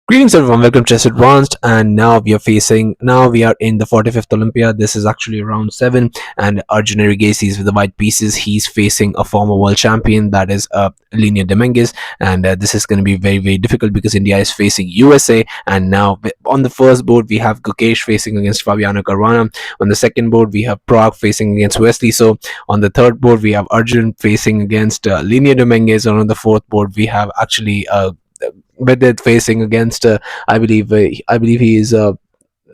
Greetings everyone, welcome to Chess Advanced, and now we are in the 45th Olympiad. This is actually round 7, and Arjun Erigaisi is with the white pieces. He's facing a former world champion, that is Leinier Domínguez, and this is going to be very, very difficult because India is facing USA, and now on the first board we have Gukesh facing against Fabiano Caruana. On the second board we have Prague facing against Wesley. So on the third board we have Arjun facing against Leinier Domínguez, and on the fourth board we have actually Veded facing against I believe he is Levon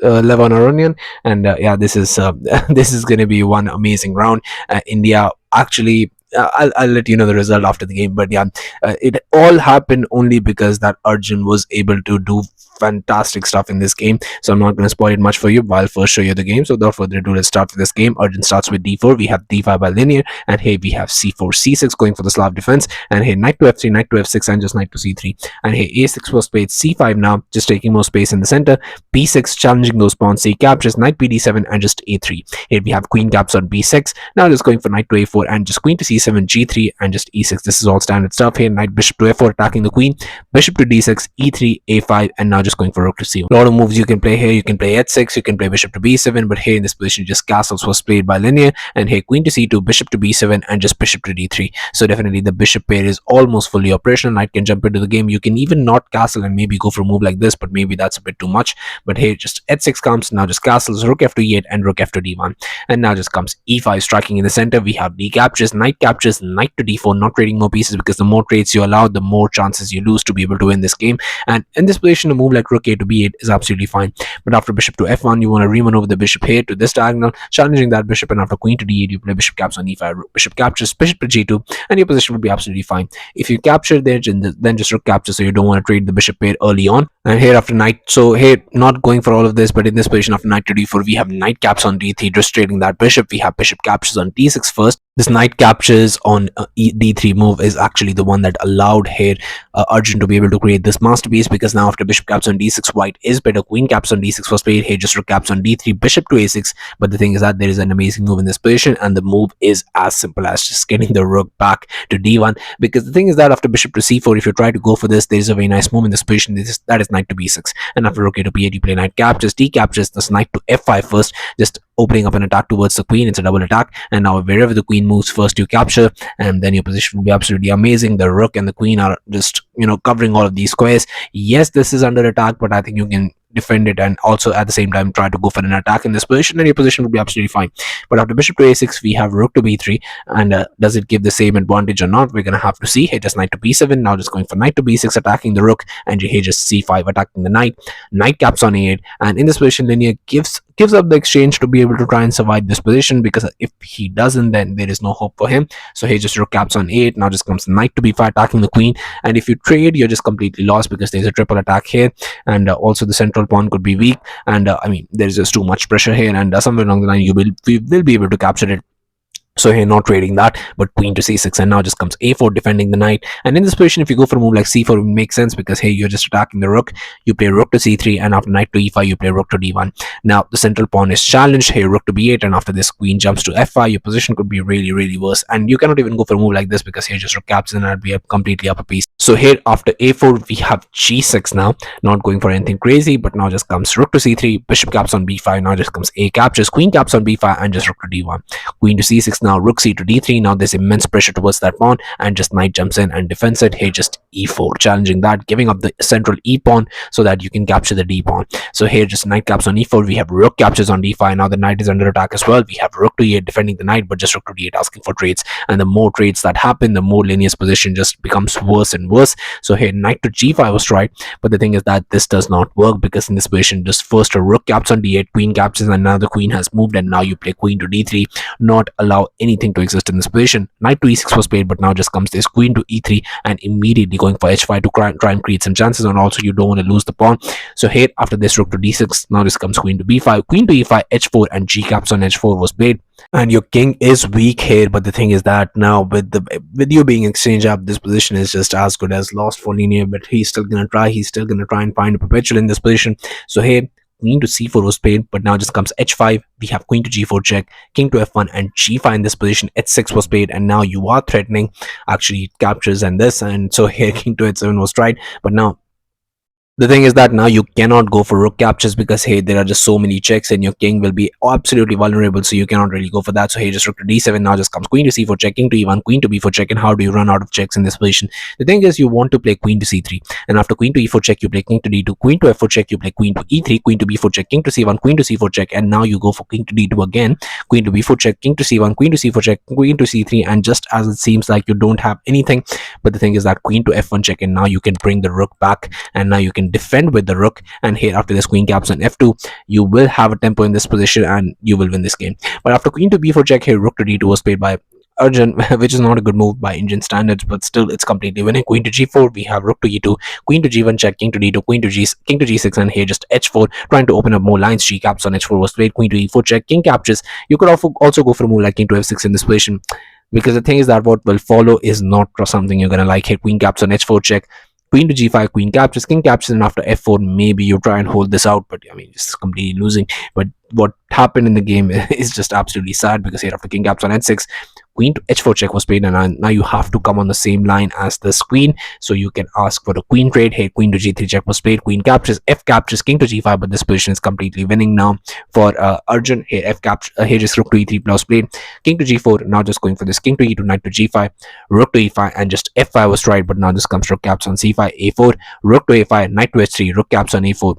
Aronian, and yeah, this is this is going to be one amazing round. India actually. I'll let you know the result after the game, but yeah, it all happened only because that Arjun was able to do fantastic stuff in this game. So I'm not going to spoil it much for you, but I'll first show you the game. So without further ado, let's start with this game. Arjun starts with d4. We have d5 by Leinier, and hey, we have c4 c6 going for the Slav defense, and hey, knight to f3, knight to f6, and just knight to c3, and hey, a6 was played, c5 now, just taking more space in the center, b6 challenging those pawns, c captures, knight bd7, and just a3. Here we have queen caps on b6, now just going for knight to a4, and just queen to c7, g3, and just e6. This is all standard stuff. Here, knight bishop to f4 attacking the queen, bishop to d6, e3, a5, and now just going for rook to c1. A lot of moves you can play here. You can play h6, you can play bishop to b7, but here in this position just castles was played by Leinier, and here queen to c2, bishop to b7, and just bishop to d3. So definitely the bishop pair is almost fully operational. Knight can jump into the game. You can even not castle and maybe go for a move like this, but maybe that's a bit too much. But here just h6 comes, now just castles, rook f to e8, and rook f to d1, and now just comes e5 striking in the center. We have d captures, knight to d4, not trading more pieces, because the more trades you allow, the more chances you lose to be able to win this game. And in this position, a move like rook a to b8 is absolutely fine. But after bishop to f1, you want to remaneuver the bishop here to this diagonal, challenging that bishop, and after queen to d8, you play bishop caps on e5, bishop captures, bishop to g2, and your position would be absolutely fine. If you capture there, then just rook capture, so you don't want to trade the bishop pair early on. And here after knight, so here not going for all of this, but in this position after knight to d4, we have knight caps on d3, just trading that bishop. We have bishop captures on d6 first. This knight captures on d3 move is actually the one that allowed here Arjun to be able to create this masterpiece, because now after bishop caps on d6, white is better. Queen caps on d6 was played. Here just rook caps on d3, bishop to a6. But the thing is that there is an amazing move in this position, and the move is as simple as just getting the rook back to d1. Because the thing is that after bishop to c4, if you try to go for this, there is a very nice move in this position. That is knight to b6, and after rook a to b8, you play knight captures, d captures, this knight to f5 first, just opening up an attack towards the queen. It's a double attack, and now wherever the queen moves first, you capture, and then your position will be absolutely amazing. The rook and the queen are just covering all of these squares. Yes, this is under attack, but I think you can defend it and also at the same time try to go for an attack in this position, and your position will be absolutely fine. But after bishop to a6, we have rook to b3, and does it give the same advantage or not? We're gonna have to see. Here just knight to b7, now just going for knight to b6 attacking the rook, and here just c5 attacking the knight caps on a8, and in this position Leinier gives up the exchange to be able to try and survive this position, because if he doesn't, then there is no hope for him. So here just rook caps on 8, now just comes knight to b5 attacking the queen, and if you trade, you're just completely lost, because there's a triple attack here, and also the central pawn could be weak, and I mean there's just too much pressure here, and somewhere along the line we will be able to capture it. So here not trading that, but queen to c6, and now just comes a4 defending the knight. And in this position, if you go for a move like c4, it makes sense, because here you're just attacking the rook. You play rook to c3, and after knight to e5, you play rook to d1. Now the central pawn is challenged. Here rook to b8, and after this queen jumps to f5. Your position could be really, really worse, and you cannot even go for a move like this, because here just rook caps, and that'll be a completely upper piece. So here after a4, we have g6 now, not going for anything crazy, but now just comes rook to c3, bishop caps on b5, now just comes a captures, queen caps on b5, and just rook to d1, queen to c6, now rook c to d3. Now there's immense pressure towards that pawn, and just knight jumps in and defends it. Here just e4, challenging that, giving up the central e pawn so that you can capture the d pawn. So here just knight caps on e4, we have rook captures on d5. Now the knight is under attack as well. We have rook to e8 defending the knight, but just rook to d8 asking for trades, and the more trades that happen, the more Leinier's position just becomes worse and worse. So here knight to g5 was tried, but the thing is that this does not work, because in this position just first a rook caps on d8, queen captures, and now the queen has moved, and now you play queen to d3, not allow anything to exist in this position. Knight to e6 was played, but now just comes this queen to e3, and immediately going for h5 to try and create some chances, and also you don't want to lose the pawn. So here after this rook to d6, now this comes queen to b5, queen to e5, h4, and g caps on h4 was played, and your king is weak here. But the thing is that now with you being exchanged up, this position is just as good as lost for Leinier, but he's still gonna try and find a perpetual in this position. So here queen to c4 was played, but now just comes h5. We have queen to g4 check, king to f1, and g5 in this position. h6 was played, and now you are threatening actually captures and this, and so here king to h7 was tried, but now The thing is that now you cannot go for rook captures because hey, there are just so many checks and your king will be absolutely vulnerable, so you cannot really go for that. So hey, just rook to d7. Now just comes queen to c4 check, king to e1, queen to b4 check. And how do you run out of checks in this position? The thing is, you want to play queen to c3, and after queen to e4 check you play king to d2, queen to f4 check you play queen to e3, queen to b4 check, king to c1, queen to c4 check. And now you go for king to d2 again, queen to b4 check, king to c1, queen to c4 check, queen to c3. And just as it seems like you don't have anything, but the thing is that queen to f1 check, and now you can bring the rook back, and now you can defend with the rook. And here after this queen caps on f2, you will have a tempo in this position and you will win this game. But after queen to b4 check, here rook to d2 was played by Arjun, which is not a good move by Indian standards, but still it's completely winning. Queen to g4, we have rook to e2, queen to g1 check, king to d2, king to g6, and here just h4, trying to open up more lines. G caps on h4 was played, queen to e4 check, king captures. You could also go for a move like king to f6 in this position, because the thing is that what will follow is not something you're gonna like. Here queen caps on h4 check, queen to g5, queen captures, king captures, and after f4 maybe you try and hold this out, but I mean it's completely losing. But what happened in the game is just absolutely sad, because here after king caps on h6, queen to h4 check was played, and now you have to come on the same line as this queen, so you can ask for a queen trade. Here queen to g3 check was played, queen captures, f captures, king to g5, but this position is completely winning now for Arjun. Here f capture, here just rook to e3 plus played, king to g4. Now just going for this king to e2, knight to g5, rook to e5, and just f5 was tried, but now this comes rook caps on c5, a4, rook to a5, knight to h3, rook caps on a4.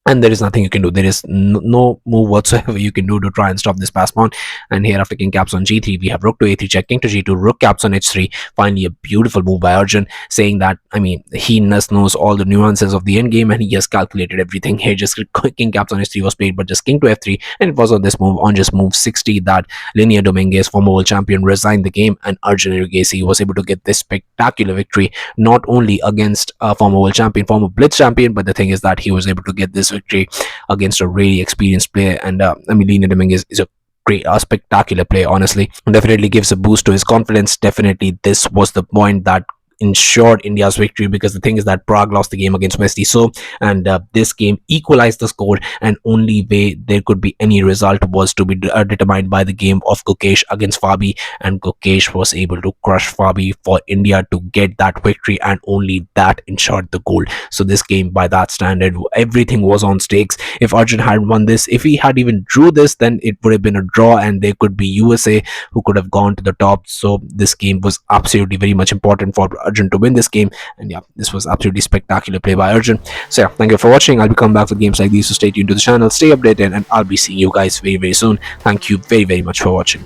And there is nothing you can do. There is no move whatsoever you can do to try and stop this pass pawn. And here after king caps on g3, we have rook to a3 check, king to g2, rook caps on h3. Finally a beautiful move by Arjun, saying that I mean he knows all the nuances of the endgame and he has calculated everything. Here just king caps on h3 was played, but just king to f3, and it was on this move, on just move 60, that Leinier Domínguez, former world champion, resigned the game, and Arjun Erigaisi was able to get this spectacular victory, not only against a former world champion, former blitz champion, but the thing is that he was able to get this victory against a really experienced player. And I mean, Leinier Domínguez is a great, spectacular player, honestly. Definitely gives a boost to his confidence. Definitely this was the point that ensured India's victory, because the thing is that Prague lost the game against Westy, so and this game equalized the score, and only way there could be any result was to be determined by the game of Gukesh against Fabi, and Gukesh was able to crush Fabi for India to get that victory, and only that ensured the goal. So this game, by that standard, everything was on stakes. If Arjun had won this, if he had even drew this, then it would have been a draw, and there could be USA who could have gone to the top. So this game was absolutely very much important for Arjun to win this game. And yeah, this was absolutely spectacular play by Arjun. So yeah, thank you for watching. I'll be coming back with games like these, so stay tuned to the channel, stay updated, and I'll be seeing you guys very soon. Thank you very much for watching.